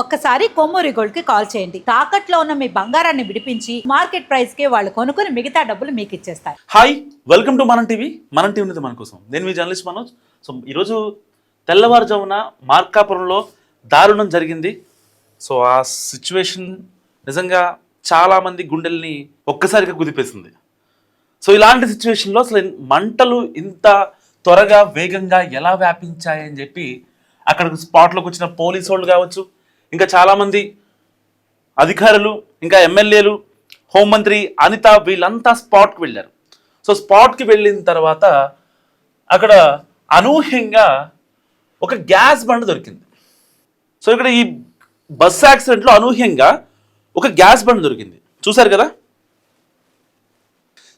ఒక్కసారి కొమ్మూరి గోల్డ్ కి కాల్ చేయండి. తాకట్లో ఉన్న మీ బంగారాన్ని విడిపించి మార్కెట్ ప్రైస్ కి వాళ్ళు కొనుక్కుని మిగతా డబ్బులు మీకు ఇచ్చేస్తారు. హాయ్, వెల్కమ్ టు మనం టీవీ. మన టీవీ నుంచి మన కోసం నేను మీ జర్నలిస్ట్ మనోజ్. సో ఈరోజు తెల్లవారుజామున మార్కాపురంలో దారుణం జరిగింది. సో ఆ సిచ్యువేషన్ నిజంగా చాలామంది గుండెల్ని ఒక్కసారిగా కుదిపేసింది. సో ఇలాంటి సిచ్యువేషన్లో అసలు మంటలు ఇంత త్వరగా వేగంగా ఎలా వ్యాపించాయని చెప్పి అక్కడికి స్పాట్లోకి వచ్చిన పోలీసు వాళ్ళు కావచ్చు, ఇంకా చాలామంది అధికారులు, ఇంకా ఎమ్మెల్యేలు, హోంమంత్రి అనిత వీళ్ళంతా స్పాట్కి వెళ్ళారు. సో స్పాట్కి వెళ్ళిన తర్వాత అక్కడ అనూహ్యంగా ఒక గ్యాస్ బండ దొరికింది. సో ఇక్కడ ఈ బస్ యాక్సిడెంట్లో అనూహ్యంగా ఒక గ్యాస్ బండ దొరికింది, చూశారు కదా.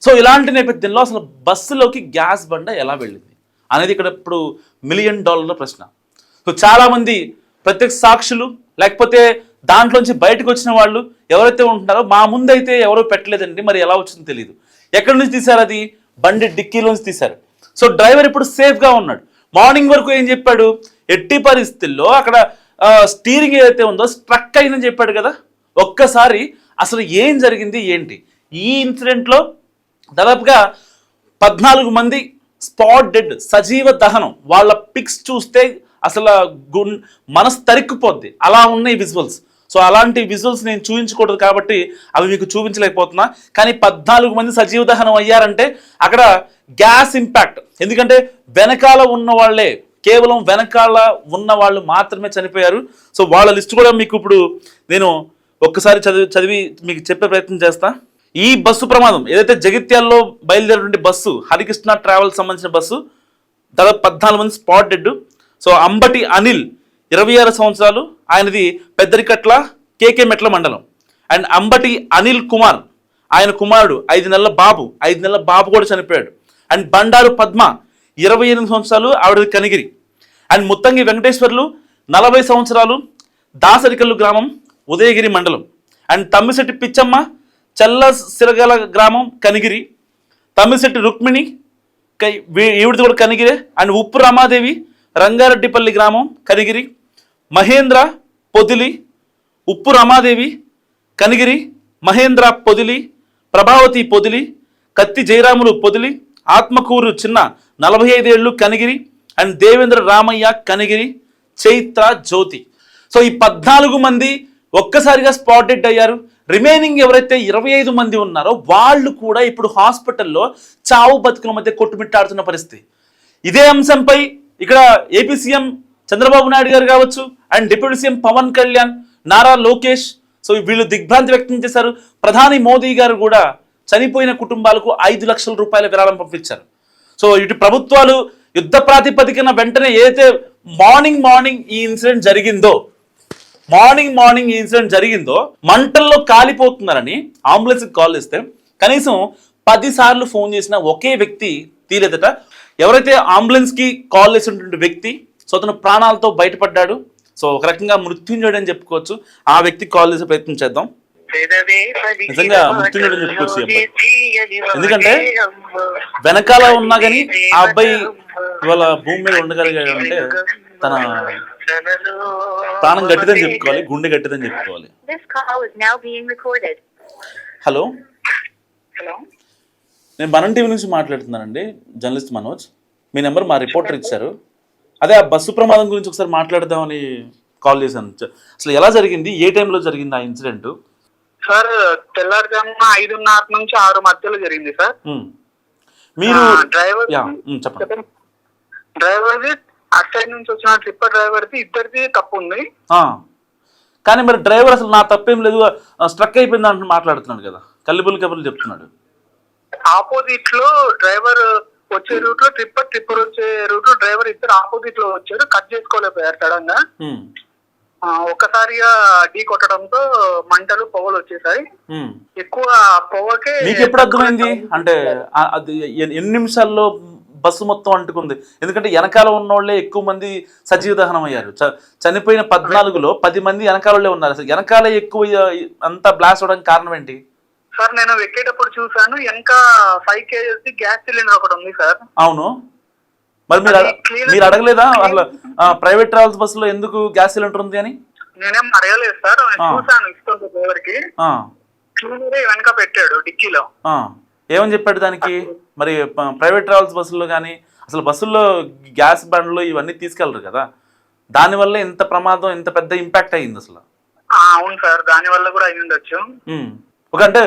సో ఇలాంటి నేపథ్యంలో అసలు బస్సులోకి గ్యాస్ బండ ఎలా వెళ్ళింది అనేది ఇక్కడ ఇప్పుడు $1 మిలియన్ ప్రశ్న. సో చాలామంది ప్రత్యక్ష సాక్షులు లేకపోతే దాంట్లోంచి బయటకు వచ్చిన వాళ్ళు ఎవరైతే ఉంటున్నారో, మా ముందైతే ఎవరో పెట్టలేదండి, మరి ఎలా వచ్చిందో తెలియదు. ఎక్కడి నుంచి తీశారు? అది బండి డిక్కీలోంచి తీశారు. సో డ్రైవర్ ఇప్పుడు సేఫ్గా ఉన్నాడు. మార్నింగ్ వరకు ఏం చెప్పాడు, ఎట్టి పరిస్థితుల్లో అక్కడ స్టీరింగ్ ఏదైతే ఉందో స్ట్రక్ అయిందని చెప్పాడు కదా. ఒక్కసారి అసలు ఏం జరిగింది ఏంటి ఈ ఇన్సిడెంట్లో? దాదాపుగా 14 మంది స్పాట్ డెడ్, సజీవ దహనం. వాళ్ళ పిక్స్ చూస్తే అసలు మనసు తరిక్కుపోద్ది, అలా ఉన్నాయి విజువల్స్. సో అలాంటి విజువల్స్ నేను చూపించకూడదు కాబట్టి అవి మీకు చూపించలేకపోతున్నా. కానీ 14 మంది సజీవ దహనం అయ్యారంటే అక్కడ గ్యాస్ ఇంపాక్ట్. ఎందుకంటే వెనకాల ఉన్న వాళ్ళే, కేవలం వెనకాల ఉన్న వాళ్ళు మాత్రమే చనిపోయారు. సో వాళ్ళ లిస్ట్ కూడా మీకు ఇప్పుడు నేను ఒక్కసారి చదివి మీకు చెప్పే ప్రయత్నం చేస్తా. ఈ బస్సు ప్రమాదం ఏదైతే జగిత్యాల్లో బయలుదేరినటువంటి బస్సు, హరికృష్ణ ట్రావెల్స్ సంబంధించిన బస్సు, దాదాపు 14 మంది spot dead. So Ambati Anil 26 సంవత్సరాలు, ఆయనది పెద్దరికట్ల కేకే మెట్ల మండలం. అండ్ అంబటి అనిల్ కుమార్, ఆయన కుమారుడు 5 నెలల బాబు కూడా చనిపోయాడు. అండ్ బండారు పద్మ 28 సంవత్సరాలు, ఆవిడది కనిగిరి. అండ్ ముత్తంగి వెంకటేశ్వర్లు 40 సంవత్సరాలు, దాసరికల్లు గ్రామం, ఉదయగిరి మండలం. అండ్ తమ్మిశెట్టి పిచ్చమ్మ చల్ల సిరగల గ్రామం, కనిగిరి. తమ్మిశెట్టి రుక్మిణి ఈవిడిది కూడా కనిగిరే. అండ్ ఉప్పు రమాదేవి రంగారెడ్డిపల్లి గ్రామం, కనిగిరి. మహేంద్ర పొదిలి, ఉప్పు రమాదేవి కనిగిరి, మహేంద్ర పొదిలి, ప్రభావతి పొదిలి, కత్తి జయరాములు పొదిలి, ఆత్మకూరు చిన్న 45 ఏళ్ళు, కనిగిరి. అండ్ దేవేంద్ర రామయ్య కనిగిరి, చైత్ర జ్యోతి. సో ఈ 14 మంది ఒక్కసారిగా స్పాట్ డెడ్ అయ్యారు. రిమైనింగ్ ఎవరైతే 25 మంది ఉన్నారో వాళ్ళు కూడా ఇప్పుడు హాస్పిటల్లో చావు బతుకుల మధ్య కొట్టుమిట్టాడుతున్న పరిస్థితి. ఇదే అంశంపై ఇక్కడ ఏపీ సీఎం చంద్రబాబు నాయుడు గారు కావచ్చు, and deputy CM Pawan Kalyan, Nara Lokesh, so వీళ్ళు దిగ్భ్రాంతి వ్యక్తం చేశారు. ప్రధాని మోదీ గారు కూడా చనిపోయిన కుటుంబాలకు 5 లక్షల రూపాయల విరాళం పంపించారు. సో ఇటు ప్రభుత్వాలు యుద్ధ ప్రాతిపదికన వెంటనే ఏదైతే మార్నింగ్ ఈ ఇన్సిడెంట్ జరిగిందో మంటల్లో కాలిపోతున్నారని అంబులెన్స్కి కాల్ చేస్తే కనీసం 10 సార్లు ఫోన్ చేసిన ఒకే వ్యక్తి తీలేదట. ఎవరైతే అంబులెన్స్కి కాల్ చేసినటువంటి వ్యక్తి, సో అతను ప్రాణాలతో బయటపడ్డాడు. సో ఒక రకంగా మృత్యుంజయుడు అని చెప్పుకోవచ్చు. ఆ వ్యక్తికి కాల్ చేసే ప్రయత్నం చేద్దాం. నిజంగా మృత్యుంజయుడు అని చెప్పుకోవచ్చు. ఎందుకంటే వెనకాల ఉన్నా కానీ ఆ అబ్బాయి ఇవాళ భూమి మీద ఉండగలిగాడు అంటే తన ప్రాణం గట్టిదని చెప్పుకోవాలి, గుండె గట్టిదని చెప్పుకోవాలి. హలో, నేను మనం టీవీ నుంచి మాట్లాడుతున్నానండి, జర్నలిస్ట్ మనోజ్. మీ నెంబర్ మా రిపోర్టర్ ఇచ్చారు. అదే ఆ బస్సు ప్రమాదం గురించి ఒకసారి మాట్లాడదామని కాల్ చేశాను. అసలు ఎలా జరిగింది, ఏ టైంలో జరిగింది ఆ ఇన్సిడెంట్? సార్ తెల్లారుజామున 5:30 నుంచి 6 మధ్యలో జరిగింది సార్. మీరు చెప్పండి. డ్రైవర్ది అటు సైడ్ నుంచి వచ్చిన ట్రిప్పర్ డ్రైవర్ది ఇద్దరిది తప్పు ఉంది. కానీ మరి డ్రైవర్ అసలు నా తప్పేం లేదు, స్ట్రక్ అయిపోయింది అంటూ మాట్లాడుతున్నాడు కదా, కబుర్లు చెప్తున్నాడు. ఆపోజిట్ లో డ్రైవర్ వచ్చే రూట్ లో ట్రిప్పర్ వచ్చే రూట్ లో డ్రైవర్ ఇద్దరు ఆపోజిట్ లో వచ్చారు. కట్ చేసుకోలేకపోయారు సడన్ గా. ఒక్కసారిగా ఢీ కొట్టడంతో మంటలు పొగలు వచ్చేసాయి. ఎక్కువ పొగకే. మీకు ఎప్పుడు అర్థమైంది అంటే అది ఎన్ని నిమిషాల్లో బస్సు మొత్తం అంటుకుంది? ఎందుకంటే వెనకాల ఉన్న వాళ్ళే ఎక్కువ మంది సజీవ దహనం అయ్యారు. చనిపోయిన 14లో 10 మంది వెనకాలే ఉన్నారు. అసలు వెనకాల ఎక్కువ అంతా బ్లాస్ట్ అవడానికి కారణం ఏంటి? సార్ నేను ఎక్కేటప్పుడు చూసాను, వెనక 5 kgs గ్యాస్ సిలిండర్ ఒకటి ఉంది సార్. అవును, మరి మీరు అడగలేదా అసలు ప్రైవేట్ ట్రావెల్స్ బస్సులో ఎందుకు గ్యాస్ సిలిండర్ ఉంది అని? నేనేం అడగలేదు సార్, చూసాను ఇస్తుంది డ్రైవర్కి, క్లీనరే వెనక పెట్టాడు డిక్కీలో. ఏమని చెప్పాడు దానికి? మరి ప్రైవేట్ ట్రావెల్స్ బస్సుల్లో కానీ అసలు బస్సుల్లో గ్యాస్ బండ్లు ఇవన్నీ తీసుకెళ్లరు కదా, దానివల్ల ఎంత ప్రమాదం, ఎంత పెద్ద ఇంపాక్ట్ అయ్యింది అసలు? అవును సార్, దాని వల్ల కూడా అయి ఉండొచ్చు. ఒక అంటే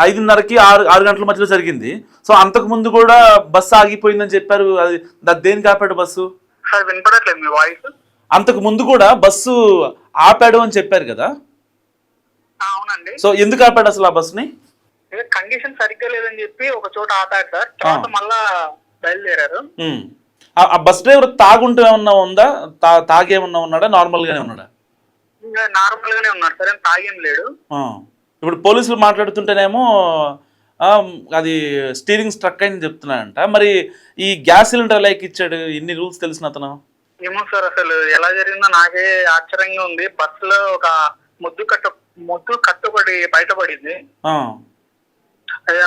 5:30కి 6 గంటల మధ్యలో జరిగింది. సో అంతకు ముందు కూడా బస్సు ఆగిపోయిందని చెప్పారు. అది దేనికి ఆపాడు బస్సు? సార్ వినపడట్లేదు మీ వాయిస్. అంతకు ముందు కూడా బస్సు ఆపాడు అని చెప్పారు కదా. అవునండి. సో ఎందుకు ఆపాడు అసలు ఆ బస్సుని? కండిషన్ సరిగ్గా లేదని చెప్పి ఒక చోట ఆపాడు సార్, తర్వాత మళ్ళా బయలుదేరారు. ఆ బస్ డ్రైవర్ తాగుంటూ ఏమన్నా ఉందా? తాగేమన్నా ఉన్నాడా, నార్మల్ గానే ఉన్నాడా? నార్మల్ గానే ఉన్నాడు సార్, ఏం తాగేం లేడు. ఇప్పుడు పోలీసులు మాట్లాడుతుంటేనేమో అది స్టీరింగ్ స్ట్రక్ అయింది చెప్తున్నాడంట. మరి ఈ గ్యాస్ సిలిండర్ ఎలా ఎక్కిచ్చాడు? ఇన్ని రూల్స్ తెలిసిన అతను? ఏమో సార్, అసలు ఎలా జరిగిందో నాకే ఆశ్చర్యంగా ఉంది. బస్సులో ఒక ముద్దు కట్టు ఒకటి బయటపడింది.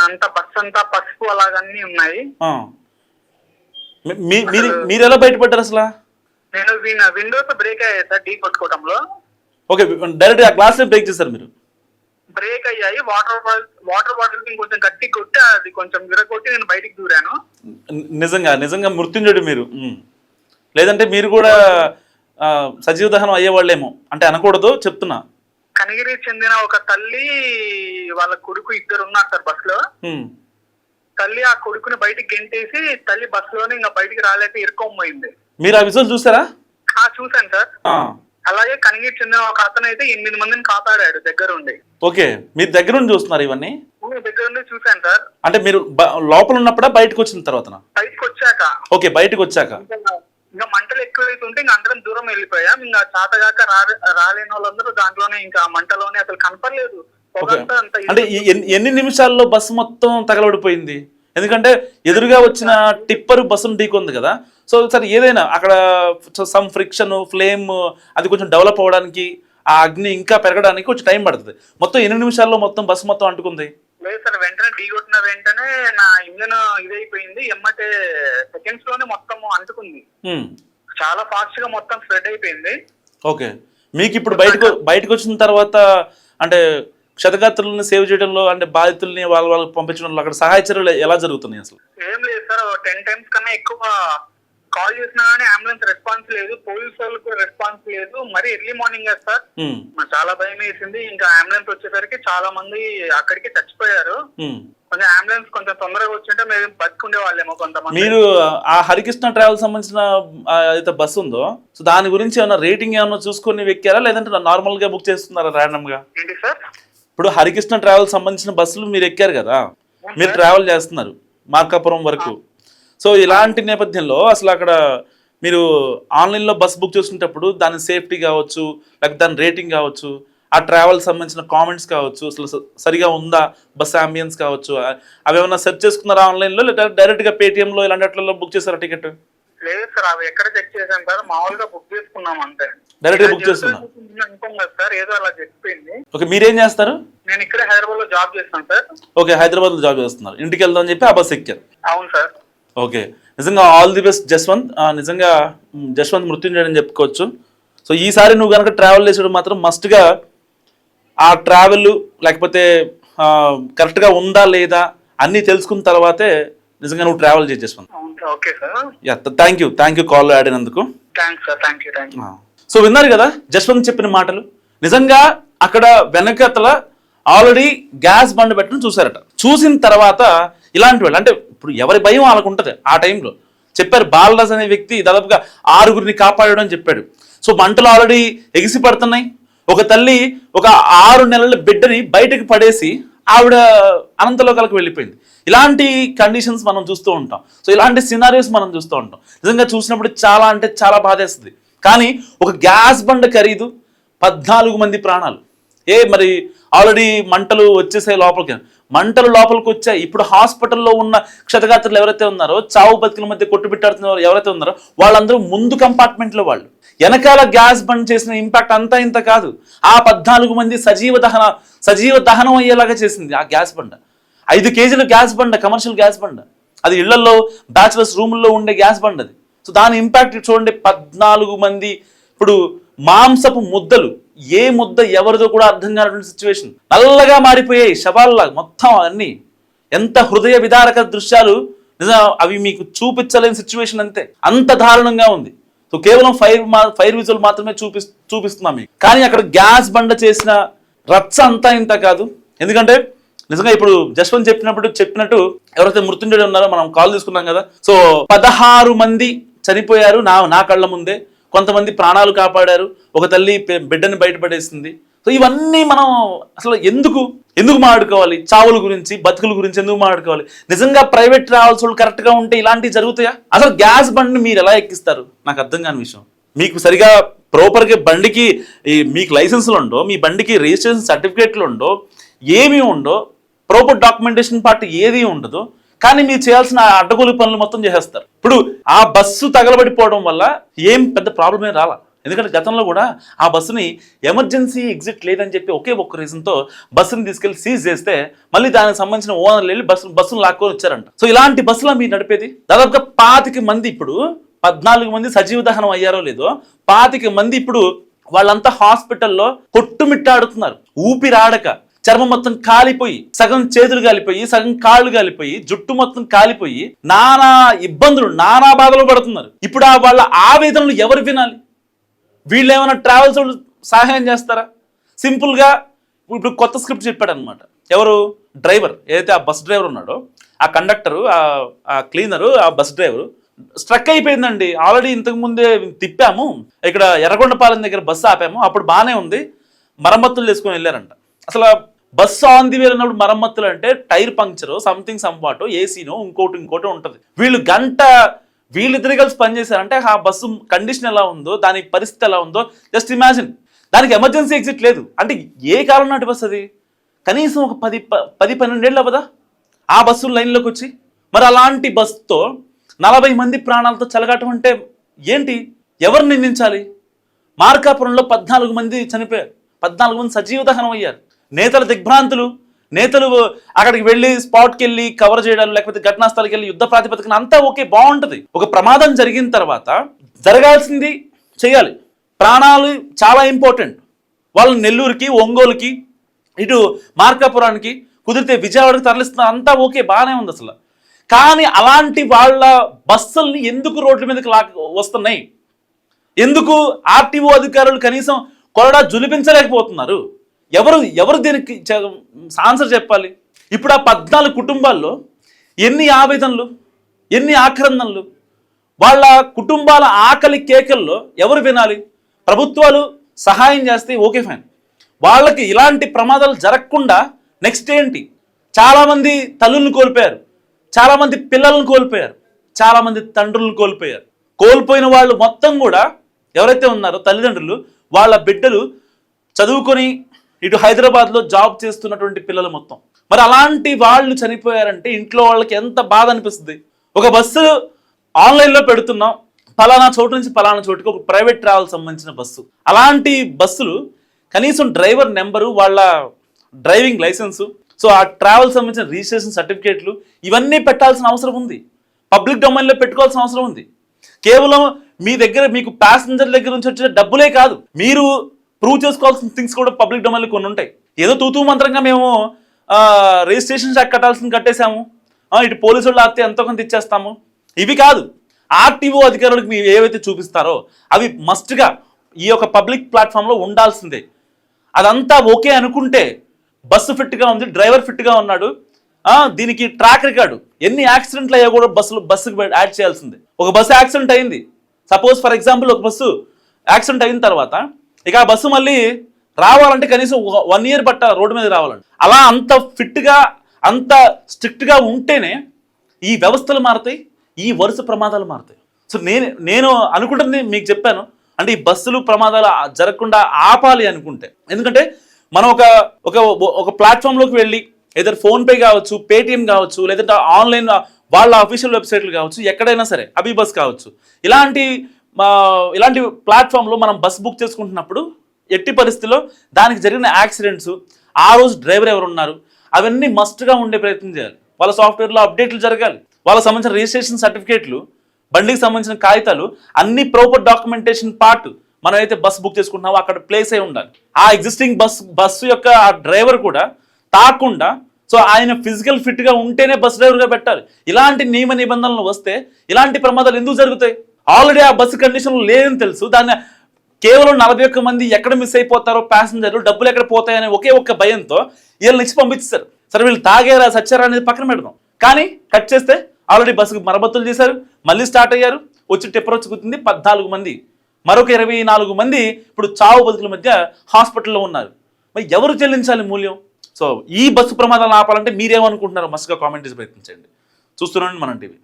అంతా బస్సు అంతా పసుపు అలాగన్నీ ఉన్నాయి. మీరు ఎలా బయటపడ్డారు అసలు? నేను విండోస్ బ్రేక్ అయ్యాయి సార్ ఢీ కొట్టుకోవడంలో. ఓకే, డైరెక్ట్ ఆ గ్లాస్ బ్రేక్ చేశారు మీరు? బ్రేక్ అయ్యాయి. వాటర్ బాటిల్ కొంచెం గట్టి కొట్టి అది కొంచెం విరగొట్టి నేను బయటికి దూరాను. నిజంగా మృత్యుంజయుడు మీరు. లేదంటే మీరు కూడా సజీవ దహనం అయ్యేవాళ్ళేమో, అంటే అనకూడదు చెప్తున్నా. కనిగిరి చెందిన ఒక తల్లి వాళ్ళ కొడుకు ఇద్దరు ఉన్నారు సార్ బస్ లో. తల్లి ఆ కొడుకుని బయటికి గెంటేసి తల్లి బస్ లోనే ఇంకా బయటికి రాలేక ఇరుక్కోపోయింది. మీరు ఆ విజువల్ చూసారా? చూసాను సార్. అలాగే కనిగిరి చెందిన ఒక అతను అయితే 8 మందిని కాపాడాడు దగ్గరుండి. ఓకే, మీరు దగ్గరుండి చూస్తున్నారు ఇవన్నీ? దగ్గరుండి చూసాను సార్. అంటే మీరు లోపల ఉన్నప్పుడా బయటకు వచ్చిన తర్వాత? బయటకు వచ్చాక. ఓకే, బయటకు వచ్చాక. ఇంకా మంటలు ఎక్కువైతుంటే ఇంకా అందరం దూరం వెళ్ళిపోయాం. ఇంకా చాతగాక రాలేని వాళ్ళందరూ దాంట్లోనే ఇంకా మంటలోనే అసలు కనపడలేదు. అంటే ఎన్ని నిమిషాల్లో బస్సు మొత్తం తగలబడిపోయింది? ఎందుకంటే ఎదురుగా వచ్చిన టిప్పర్ బస్సును ఢీకొంది కదా. సో సరే, ఏదైనా అక్కడ సమ్ ఫ్రిక్షన్, ఫ్లేమ్ అది కొంచెం డెవలప్ అవ్వడానికి, ఆ అగ్ని ఇంకా పెరగడానికి కొంచెం టైం పడుతుంది. మొత్తం 8 నిమిషాల్లో మొత్తం బస్సు మొత్తం అంటుకుంది? లేదు సార్, వెంటనే ఢీ కొట్టిన వెంటనే నా ఇంజన్ ఇదైపోయింది. ఎమ్మటే సెకండ్స్ లోనే మొత్తం అంటుకుంది. చాలా ఫాస్ట్ గా మొత్తం స్ప్రెడ్ అయిపోయింది. ఓకే, మీకు ఇప్పుడు బయటకు వచ్చిన తర్వాత అంటే క్షతగాత్రులను సేవ్ చేయడంలో, అంటే బాధితుల్ని వాళ్ళకి పంపించడంలో అక్కడ సహాయ చర్యలు ఎలా జరుగుతున్నాయి అసలు? ఏం లేదు సార్, 10 times కన్నా ఎక్కువ కాల్ చేసినా కానీ అంబులెన్స్ రెస్పాన్స్ లేదు, పోలీసు వాళ్ళకు రెస్పాన్స్ లేదు. మరి ఎర్లీ మార్నింగ్ కదా సార్, చాలా భయం వేసింది. ఇంకా అంబులెన్స్ వచ్చేసరికి చాలా మంది అక్కడికి చచ్చిపోయారు. కొంచెం అంబులెన్స్ కొంచెం తొందరగా వచ్చింటే మేము బతుకుండే వాళ్ళేమో కొంతమంది. మీరు ఆ హరికృష్ణ ట్రావెల్ సంబంధించిన అయితే బస్సు ఉందో, సో దాని గురించి ఏమన్నా రేటింగ్ ఏమన్నా చూసుకొని ఎక్కారా, లేదంటే నార్మల్ గా బుక్ చేస్తున్నారా ర్యాండమ్ గా? ఏంటి సార్? ఇప్పుడు హరికృష్ణ ట్రావెల్ సంబంధించిన బస్సులు మీరు ఎక్కారు కదా, మీరు ట్రావెల్ చేస్తున్నారు మార్కాపురం వరకు. సో ఇలాంటి నేపథ్యంలో అసలు అక్కడ మీరు ఆన్లైన్లో బస్ బుక్ చేసుకునేటప్పుడు దాని సేఫ్టీ కావచ్చు, లేకపోతే దాని రేటింగ్ కావచ్చు, ఆ ట్రావెల్ సంబంధించిన కామెంట్స్ కావచ్చు, అసలు సరిగా ఉందా, బస్ అంబియన్స్ కావచ్చు, అవి ఏమన్నా సెర్చ్ చేసుకున్నారా ఆన్లైన్లో, లేదా డైరెక్ట్గా పేటిఎంలో ఇలాంటి వాటిలో బుక్ చేస్తారా టికెట్? లేదు సార్, అవి ఎక్కడ చెక్ చేశాను సార్, మామూలుగా బుక్ చేసుకున్నాం అంతే. డైరెక్ట్ గా బుక్ చేసుకున్నాం సార్, ఏదో అలా చెప్పింది. ఓకే, మీరేం చేస్తారు? నేను ఇక్కడ హైదరాబాద్ లో జాబ్ చేస్తాను సార్. ఓకే, హైదరాబాద్ లో జాబ్ చేస్తున్నారు, ఇంటికి వెళ్దాం అని చెప్పి ఆ బస్ ఎక్కారు. అవును సార్. ఓకే, నిజంగా ఆల్ ది బెస్ట్ జస్వంత్. నిజంగా జస్వంత్ మృత్యుంజయుడని చెప్పుకోవచ్చు. సో ఈసారి నువ్వు కనుక ట్రావెల్ చేసేటప్పుడు మాత్రం మస్ట్గా ఆ ట్రావెల్ లేకపోతే కరెక్ట్గా ఉందా లేదా అన్నీ తెలుసుకున్న తర్వాతే నిజంగా నువ్వు ట్రావెల్ చేయి Jaswanth. Okay sir. Thank you call ఆడినందుకు. Thanks sir, thank you. So విన్నారు కదా జస్వంత్ చెప్పిన మాటలు. నిజంగా అక్కడ వెనకతల ఆల్రెడీ గ్యాస్ బండ్ పెట్టడం చూసారట. చూసిన తర్వాత ఇలాంటి వాళ్ళు, అంటే ఇప్పుడు ఎవరి భయం వాళ్ళకు ఉంటుంది ఆ టైంలో. చెప్పారు బాలరాజ్ అనే వ్యక్తి దాదాపుగా 6గురిని కాపాడడం అని చెప్పాడు. సో మంటలు ఆల్రెడీ ఎగిసి పడుతున్నాయి. ఒక తల్లి ఒక 6 నెలల బిడ్డని బయటకు పడేసి ఆవిడ అనంతలోకాలకు వెళ్ళిపోయింది. ఇలాంటి కండిషన్స్ మనం చూస్తూ ఉంటాం. సో ఇలాంటి సినారియోస్ మనం చూస్తూ ఉంటాం. నిజంగా చూసినప్పుడు చాలా అంటే చాలా బాధేస్తుంది. కానీ ఒక గ్యాస్ బండ ఖరీదు 14 మంది ప్రాణాలు. మరి ఆల్రెడీ మంటలు వచ్చేసాయి లోపలికి. మంటలు లోపలికి వచ్చాయి. ఇప్పుడు హాస్పిటల్లో ఉన్న క్షతగాత్రులు ఎవరైతే ఉన్నారో, చావు బతుకుల మధ్య కొట్టుబిట్టాడుతున్న ఎవరైతే ఉన్నారో వాళ్ళందరూ ముందు కంపార్ట్మెంట్లో వాళ్ళు. వెనకాల గ్యాస్ బండ్ చేసిన ఇంపాక్ట్ అంతా ఇంత కాదు. ఆ 14 మంది సజీవ దహనం అయ్యేలాగా చేసింది ఆ గ్యాస్ బండ. 5 కేజీల గ్యాస్ బండ, కమర్షియల్ గ్యాస్ బండ. అది ఇళ్లలో బ్యాచులర్స్ రూముల్లో ఉండే గ్యాస్ బండ అది. సో దాని ఇంపాక్ట్ చూడండి, 14 మంది ఇప్పుడు మాంసపు ముద్దలు ఏ ముద్ద ఎవరిదో కూడా అర్థం కానటువంటి సిచ్యువేషన్. నల్లగా మారిపోయాయి శవాల్లాగా మొత్తం అన్ని. ఎంత హృదయ విదారక దృశ్యాలు, నిజం అవి మీకు చూపించలేని సిచ్యువేషన్, అంతే అంత దారుణంగా ఉంది. సో కేవలం ఫైర్ విజువల్ మాత్రమే చూపిస్తున్నాం మీకు. కానీ అక్కడ గ్యాస్ బండ చేసిన రచ్చ అంతా ఇంత కాదు. ఎందుకంటే నిజంగా ఇప్పుడు జస్వంత్ చెప్పినట్టు ఎవరైతే మృత్యుంజయుడు ఉన్నారో మనం కాల్ తీసుకున్నాం కదా, సో 16 మంది చనిపోయారు నా కళ్ళ ముందే. కొంతమంది ప్రాణాలు కాపాడారు, ఒక తల్లి బిడ్డని బయటపడేసింది. సో ఇవన్నీ మనం అసలు ఎందుకు మాట్లాడుకోవాలి? చావుల గురించి, బతుకుల గురించి ఎందుకు మాట్లాడుకోవాలి? నిజంగా ప్రైవేట్ ట్రావెల్స్ వాళ్ళు కరెక్ట్గా ఉంటే ఇలాంటివి జరుగుతాయా? అసలు గ్యాస్ బండిని మీరు ఎలా ఎక్కిస్తారు? నాకు అర్థం కాని విషయం. మీకు సరిగా ప్రాపర్గా బండికి మీకు లైసెన్సులు ఉండో, మీ బండికి రిజిస్ట్రేషన్ సర్టిఫికేట్లు ఉండో, ఏమీ ఉండో, ప్రాపర్ డాక్యుమెంటేషన్ పార్ట్ ఏది ఉండదు. కానీ మీరు చేయాల్సిన అడ్డగోలు పనులు మొత్తం చేసేస్తారు. ఇప్పుడు ఆ బస్సు తగలబడిపోవడం వల్ల ఏం పెద్ద ప్రాబ్లం ఏం రాలా. ఎందుకంటే గతంలో కూడా ఆ బస్సుని ఎమర్జెన్సీ ఎగ్జిట్ లేదని చెప్పి ఒక్క రీజన్తో బస్సుని తీసుకెళ్లి సీజ్ చేస్తే మళ్ళీ దానికి సంబంధించిన ఓనర్లు వెళ్ళి బస్సును లాక్కొని వచ్చారంట. సో ఇలాంటి బస్సులో మీరు నడిపేది దాదాపుగా 25 మంది, ఇప్పుడు 14 మంది సజీవ దహనం అయ్యారో లేదో, 25 మంది ఇప్పుడు వాళ్ళంతా హాస్పిటల్లో కొట్టుమిట్టాడుతున్నారు. ఊపిరాడక, చర్మం మొత్తం కాలిపోయి, సగం చేతులు కాలిపోయి, సగం కాళ్ళు కాలిపోయి, జుట్టు మొత్తం కాలిపోయి, నానా ఇబ్బందులు, నానా బాధలు పడుతున్నారు. ఇప్పుడు వాళ్ళ ఆవేదనలు ఎవరు వినాలి? వీళ్ళు ఏమైనా ట్రావెల్స్ వాళ్ళు సహాయం చేస్తారా? సింపుల్గా ఇప్పుడు కొత్త స్క్రిప్ట్ చెప్పాడు అనమాట. ఎవరు? డ్రైవర్. ఏదైతే ఆ బస్ డ్రైవర్ ఉన్నాడో, ఆ కండక్టరు, ఆ క్లీనరు, ఆ బస్ డ్రైవరు స్ట్రక్ అయిపోయిందండి. ఆల్రెడీ ఇంతకుముందే తిప్పాము, ఇక్కడ ఎర్రగొండపాలెం దగ్గర బస్సు ఆపాము, అప్పుడు బాగానే ఉంది, మరమ్మతులు చేసుకొని వెళ్ళారంట. అసలు బస్సు ఆన్ ది వే ఉన్నప్పుడు మరమ్మతులు అంటే టైర్ పంక్చరు, సంథింగ్ సంవాటో, ఏసీనో, ఇంకోటి ఉంటుంది. వీళ్ళిద్దరు కలిసి పనిచేశారంటే ఆ బస్సు కండిషన్ ఎలా ఉందో, దాని పరిస్థితి ఎలా ఉందో జస్ట్ ఇమాజిన్. దానికి ఎమర్జెన్సీ ఎగ్జిట్ లేదు అంటే ఏ కాలం నాటి బస్సు అది? కనీసం ఒక 10-12 ఏళ్ళు అవ్వదా ఆ బస్సు లైన్లోకి వచ్చి? మరి అలాంటి బస్సుతో 40 మంది ప్రాణాలతో చెలగాటం అంటే ఏంటి? ఎవరు నిందించాలి? మార్కాపురంలో 14 మంది చనిపోయారు, 14 మంది సజీవ దహనం అయ్యారు. నేతల దిగ్భ్రాంతులు, నేతలు అక్కడికి వెళ్ళి స్పాట్కి వెళ్ళి కవర్ చేయడాలు, లేకపోతే ఘటనా స్థలికి వెళ్ళి యుద్ధ ప్రాతిపదికన అంతా ఓకే, బాగుంటుంది. ఒక ప్రమాదం జరిగిన తర్వాత జరగాల్సింది చేయాలి. ప్రాణాలు చాలా ఇంపార్టెంట్. వాళ్ళు నెల్లూరుకి, ఒంగోలుకి, ఇటు మార్కాపురానికి, కుదిరితే విజయవాడకి తరలిస్తున్నారు, అంతా ఓకే, బాగానే ఉంది అసలు. కానీ అలాంటి వాళ్ళ బస్సుల్ని ఎందుకు రోడ్ల మీదకి వస్తున్నాయి? ఎందుకు ఆర్టీఓ అధికారులు కనీసం కొరడా జులిపించలేకపోతున్నారు? ఎవరు దీనికి ఆన్సర్ చెప్పాలి? ఇప్పుడు ఆ 14 కుటుంబాల్లో ఎన్ని ఆవేదనలు, ఎన్ని ఆక్రందనలు, వాళ్ళ కుటుంబాల ఆకలి కేకల్లో ఎవరు వినాలి? ప్రభుత్వాలు సహాయం చేస్తే ఓకే ఫైన్, వాళ్ళకి ఇలాంటి ప్రమాదాలు జరగకుండా నెక్స్ట్ ఏంటి? చాలామంది తల్లులను కోల్పోయారు, చాలామంది పిల్లలను కోల్పోయారు, చాలామంది తండ్రులను కోల్పోయారు. కోల్పోయిన వాళ్ళు మొత్తం కూడా ఎవరైతే ఉన్నారో తల్లిదండ్రులు, వాళ్ళ బిడ్డలు చదువుకొని ఇటు హైదరాబాద్లో జాబ్ చేస్తున్నటువంటి పిల్లలు మొత్తం. మరి అలాంటి వాళ్ళు చనిపోయారంటే ఇంట్లో వాళ్ళకి ఎంత బాధ అనిపిస్తుంది? ఒక బస్సు ఆన్లైన్లో పెడుతున్నాం, ఫలానా చోటు నుంచి ఫలానా చోటుకి, ఒక ప్రైవేట్ ట్రావెల్ సంబంధించిన బస్సు. అలాంటి బస్సులు కనీసం డ్రైవర్ నెంబరు, వాళ్ళ డ్రైవింగ్ లైసెన్సు, సో ఆ ట్రావెల్ సంబంధించిన రిజిస్ట్రేషన్ సర్టిఫికేట్లు, ఇవన్నీ పెట్టాల్సిన అవసరం ఉంది. పబ్లిక్ డొమైన్లో పెట్టుకోవాల్సిన అవసరం ఉంది. కేవలం మీ దగ్గర, మీకు ప్యాసింజర్ దగ్గర నుంచి వచ్చే డబ్బులే కాదు, మీరు ప్రూవ్ చేసుకోవాల్సిన థింగ్స్ కూడా పబ్లిక్ డొమైన్లో కొన్ని ఉంటాయి. ఏదో తూతూ మంత్రంగా మేము రిజిస్ట్రేషన్ ట్యాక్స్ కట్టాల్సింది కట్టేశాము, ఇటు పోలీసు వాళ్ళు ఆపితే ఎంతో కొంత ఇచ్చేస్తాము, ఇవి కాదు. ఆర్టీఓ అధికారులకు మీరు ఏవైతే చూపిస్తారో అవి మస్ట్గా ఈ యొక్క పబ్లిక్ ప్లాట్ఫామ్లో ఉండాల్సిందే. అదంతా ఓకే అనుకుంటే బస్సు ఫిట్గా ఉంది, డ్రైవర్ ఫిట్గా ఉన్నాడు, దీనికి ట్రాక్ రికార్డు, ఎన్ని యాక్సిడెంట్లు అయ్యా కూడా బస్సుకు యాడ్ చేయాల్సిందే. ఒక బస్సు యాక్సిడెంట్ అయింది, సపోజ్ ఫర్ ఎగ్జాంపుల్ ఒక బస్సు యాక్సిడెంట్ అయిన తర్వాత ఇక ఆ బస్సు మళ్ళీ రావాలంటే కనీసం 1 year బట్ట రోడ్డు మీద రావాలండి. అలా అంత ఫిట్గా, అంత స్ట్రిక్ట్గా ఉంటేనే ఈ వ్యవస్థలు మారుతాయి, ఈ వరుస ప్రమాదాలు మారుతాయి. సో నేను అనుకుంటుంది మీకు చెప్పాను. అంటే ఈ బస్సులు ప్రమాదాలు జరగకుండా ఆపాలి అనుకుంటే, ఎందుకంటే మనం ఒక ప్లాట్ఫామ్లోకి వెళ్ళి ఏదైనా ఫోన్పే కావచ్చు, పేటిఎం కావచ్చు, లేదంటే ఆన్లైన్ వాళ్ళ అఫీషియల్ వెబ్సైట్లు కావచ్చు, ఎక్కడైనా సరే అబీబస్ కావచ్చు, ఇలాంటి ప్లాట్ఫామ్లో మనం బస్ బుక్ చేసుకుంటున్నప్పుడు ఎట్టి పరిస్థితిలో దానికి జరిగిన యాక్సిడెంట్స్, ఆ రోజు డ్రైవర్ ఎవరు ఉన్నారు, అవన్నీ మస్ట్గా ఉండే ప్రయత్నం చేయాలి. వాళ్ళ సాఫ్ట్వేర్లో అప్డేట్లు జరగాలి, వాళ్ళకి సంబంధించిన రిజిస్ట్రేషన్ సర్టిఫికేట్లు, బండికి సంబంధించిన కాగితాలు, అన్ని ప్రాపర్ డాక్యుమెంటేషన్ పార్ట్ మనం అయితే బస్సు బుక్ చేసుకుంటున్నామో అక్కడ ప్లేస్ అయి ఉండాలి. ఆ ఎగ్జిస్టింగ్ బస్సు యొక్క ఆ డ్రైవర్ కూడా తాకుండా, సో ఆయన ఫిజికల్ ఫిట్గా ఉంటేనే బస్ డ్రైవర్గా పెట్టాలి. ఇలాంటి నియమ నిబంధనలు వస్తే ఇలాంటి ప్రమాదాలు ఎందుకు జరుగుతాయి? ఆల్రెడీ ఆ బస్సు కండిషన్లు లేదని తెలుసు, దాన్ని కేవలం 41 మంది ఎక్కడ మిస్ అయిపోతారో ప్యాసింజర్లు, డబ్బులు ఎక్కడ పోతాయనే ఒకే ఒక్క భయంతో వీళ్ళని ఇచ్చి పంపించారు. సరే వీళ్ళు తాగారా సచ్చారా అనేది పక్కన పెడదాం, కానీ కట్ చేస్తే ఆల్రెడీ బస్సుకు మరమ్మతులు చేశారు, మళ్ళీ స్టార్ట్ అయ్యారు, వచ్చి టిప్పర్ వచ్చి గుర్తుంది 14 మంది, మరొక 24 మంది ఇప్పుడు చావు బతుకుల మధ్య హాస్పిటల్లో ఉన్నారు. మరి ఎవరు చెల్లించాలి మూల్యం? సో ఈ బస్సు ప్రమాదాలను ఆపాలంటే మీరేమనుకుంటున్నారో మస్తుగా కామెంట్ చేసి ప్రయత్నించండి. చూస్తున్నాండి మనం టీవీ.